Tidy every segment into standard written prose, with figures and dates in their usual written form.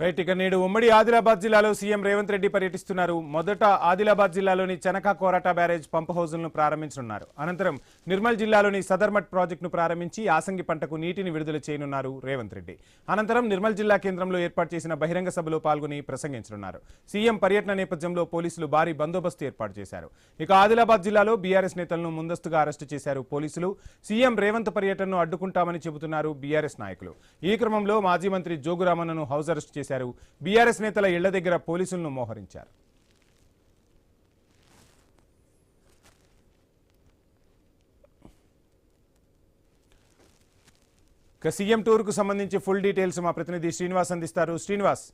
Right ఇక నేడు ఉమ్మడి ఆదిలాబాద్ జిల్లాలో సీఎం రేవంత్ రెడ్డి పర్యటిస్తున్నారు. మొదట ఆదిలాబాద్ జిల్లాలోని చనకా కోరాట బ్యారేజ్ పంప్ హౌజులను ప్రారంభించనున్నారు. అనంతరం నిర్మల్ జిల్లాలోని సదర్మట్ ప్రాజెక్టును ప్రారంభించి యాసంగి పంటకు నీటిని విడుదల చేయనున్నారు రేవంత్ రెడ్డి. అనంతరం నిర్మల్ జిల్లా కేంద్రంలో ఏర్పాటు చేసిన బహిరంగ సభలో పాల్గొని ప్రసంగించనున్నారు. సీఎం పర్యటన నేపథ్యంలో పోలీసులు భారీ బందోబస్తు ఏర్పాటు చేశారు. ఇక ఆదిలాబాద్ జిల్లాలో బీఆర్ఎస్ నేతలను ముందస్తుగా అరెస్టు చేశారు పోలీసులు. సీఎం రేవంత్ పర్యటనను అడ్డుకుంటామని చెబుతున్నారు బీఆర్ఎస్ నాయకులు. ఈ క్రమంలో మాజీ మంత్రి జోగురామన్నను హౌస్ అరెస్ట్ చేశారు. బీఆర్ఎస్ నేతల ఇళ్ల దగ్గర పోలీసులను మోహరించారు. సీఎం టూర్ కు సంబంధించి ఫుల్ డీటెయిల్స్ మా ప్రతినిధి శ్రీనివాస్ అందిస్తారు. శ్రీనివాస్,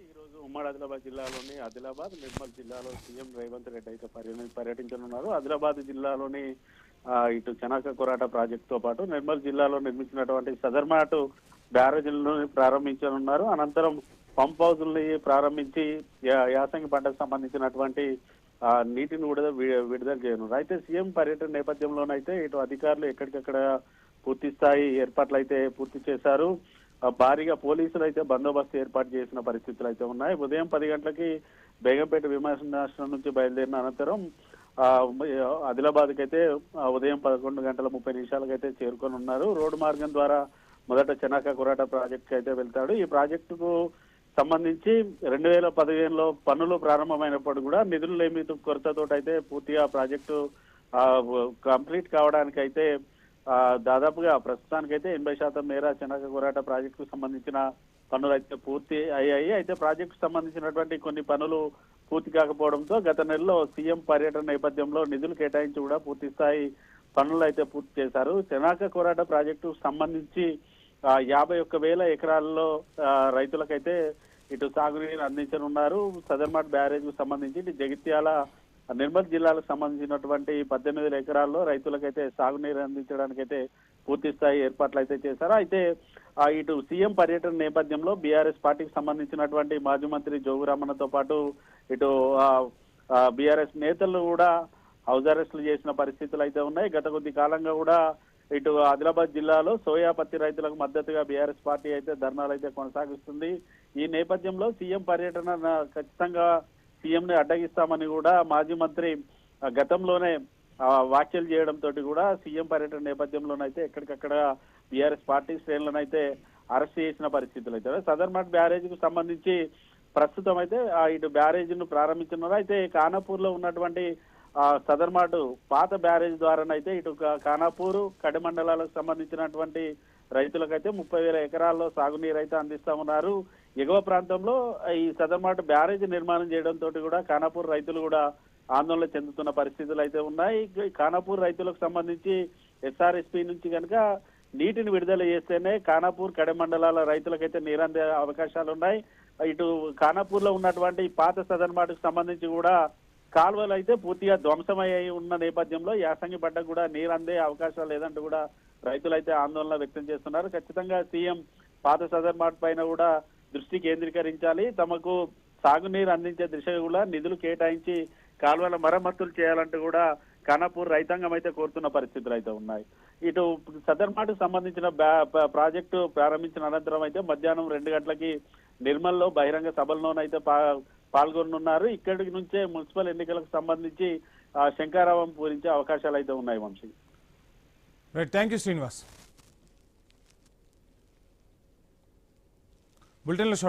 ఈరోజు ఉమ్మడి ఆదిలాబాద్ జిల్లాలోని ఆదిలాబాద్ నిర్మల్ జిల్లాలో సీఎం రేవంత్ రెడ్డి అయితే పర్యటించనున్నారు. ఆదిలాబాద్ జిల్లాలోని ఇటు చనక కొరాట ప్రాజెక్టుతో పాటు నిర్మల్ జిల్లాలో నిర్మించినటువంటి సదర్మాట్ బ్యారేజీలను ప్రారంభించనున్నారు. అనంతరం పంప్ హౌజుల్ని ప్రారంభించి యాసంగి పంటకు సంబంధించినటువంటి నీటిని విడుదల చేయనున్నారు. అయితే సీఎం పర్యటన నేపథ్యంలోనైతే ఇటు అధికారులు ఎక్కడికక్కడ పూర్తి స్థాయి ఏర్పాట్లు అయితే పూర్తి చేశారు. భారీగా పోలీసులు అయితే బందోబస్తు ఏర్పాటు చేసిన పరిస్థితులు అయితే ఉన్నాయి. ఉదయం 10 గంటలకి బేగంపేట విమానాశ్రయం నుంచి బయలుదేరిన అనంతరం ఆదిలాబాద్కి అయితే ఉదయం 11:30 అయితే చేరుకొని ఉన్నారు. రోడ్డు మార్గం ద్వారా మొదట చనక కొరాట ప్రాజెక్టుకి అయితే వెళ్తాడు. ఈ ప్రాజెక్టుకు సంబంధించి 2015లో పనులు ప్రారంభమైనప్పుడు కూడా నిధులు కొరతతో అయితే పూర్తిగా ప్రాజెక్టు కంప్లీట్ కావడానికి అయితే దాదాపుగా ప్రస్తుతానికైతే 80% మేర చనక కొరాట ప్రాజెక్టుకు సంబంధించిన పనులు అయితే పూర్తి అయ్యాయి. అయితే ప్రాజెక్టుకు సంబంధించినటువంటి కొన్ని పనులు పూర్తి కాకపోవడంతో గత నెలలో సీఎం పర్యటన నేపథ్యంలో నిధులు కేటాయించి కూడా పూర్తి స్థాయి పనులు అయితే పూర్తి చేశారు. చనక కొరాట ప్రాజెక్టుకు సంబంధించి 51,000 ఎకరాల్లో రైతులకైతే ఇటు సాగునీరు అందించనున్నారు. సదర్మాట్ బ్యారేజ్ కు సంబంధించి ఇటు జగిత్యాల నిర్మల్ జిల్లాలకు సంబంధించినటువంటి 18,000 ఎకరాల్లో రైతులకైతే సాగునీరు అందించడానికైతే పూర్తి స్థాయి ఏర్పాట్లు అయితే చేశారు. అయితే ఇటు సీఎం పర్యటన నేపథ్యంలో బీఆర్ఎస్ పార్టీకి సంబంధించినటువంటి మాజీ మంత్రి జోగురామన్నతో పాటు ఇటు బీఆర్ఎస్ నేతలు కూడా హౌస్ అరెస్టులు చేసిన పరిస్థితులు అయితే ఉన్నాయి. గత కొద్ది కాలంగా కూడా ఇటు ఆదిలాబాద్ జిల్లాలో సోయా పత్తి రైతులకు మద్దతుగా బీఆర్ఎస్ పార్టీ అయితే ధర్నాలు అయితే కొనసాగిస్తుంది. ఈ నేపథ్యంలో సీఎం పర్యటన ఖచ్చితంగా సీఎంని అడ్డగిస్తామని కూడా మాజీ మంత్రి గతంలోనే వ్యాఖ్యలు చేయడంతో కూడా సీఎం పర్యటన నేపథ్యంలోనైతే ఎక్కడికక్కడ బీఆర్ఎస్ పార్టీ శ్రేణులనైతే అరెస్ట్ చేసిన పరిస్థితులు అయితే సదర్మాట్ బ్యారేజ్ కు సంబంధించి ప్రస్తుతం అయితే ఇటు బ్యారేజీను ప్రారంభించున్నారు. అయితే ఖానాపూర్ లో ఉన్నటువంటి సదర్మాట్ పాత బ్యారేజ్ ద్వారానైతే ఇటు ఖానాపూర్ కడి మండలాలకు సంబంధించినటువంటి రైతులకైతే 30,000 ఎకరాల్లో సాగునీరు అయితే అందిస్తా ఉన్నారు. ఎగువ ప్రాంతంలో ఈ సదర్మాట్ బ్యారేజ్ నిర్మాణం చేయడంతో కూడా ఖానాపూర్ రైతులు కూడా ఆందోళన చెందుతున్న పరిస్థితులు అయితే ఉన్నాయి. ఖానాపూర్ రైతులకు సంబంధించి ఎస్ఆర్ఎస్పీ నుంచి కనుక నీటిని విడుదల చేస్తేనే ఖానాపూర్ కడి మండలాల రైతులకైతే నీరందే అవకాశాలు ఉన్నాయి. ఇటు ఖానాపూర్ లో ఉన్నటువంటి పాత సదర్మాట్కు సంబంధించి కూడా కాలువలు అయితే పూర్తిగా ధ్వంసమయ్యి ఉన్న నేపథ్యంలో యాసంగి పంటకు కూడా నీరు అందే అవకాశాలు లేదంటూ కూడా రైతులైతే ఆందోళన వ్యక్తం చేస్తున్నారు. ఖచ్చితంగా సీఎం పాత సదర్మాట్ పైన కూడా దృష్టి కేంద్రీకరించాలి, తమకు సాగునీరు అందించే దిశగా కూడా నిధులు కేటాయించి కాలువల మరమ్మతులు చేయాలంటూ కూడా ఖానాపూర్ రైతాంగం అయితే కోరుతున్న పరిస్థితులు అయితే ఉన్నాయి. ఇటు సదర్మాట్ సంబంధించిన ప్రాజెక్టు ప్రారంభించిన అనంతరం అయితే మధ్యాహ్నం 2 గంటలకి నిర్మల్లో బహిరంగ సభల్లోనైతే పాల్గొనున్నారు. ఇక్కడి నుంచే మున్సిపల్ ఎన్నికలకు సంబంధించి శంకారావం పూరించే అవకాశాలు అయితే ఉన్నాయి. Vamsi, right, thank you Srinivas. బులెటిన్లో షార్ట్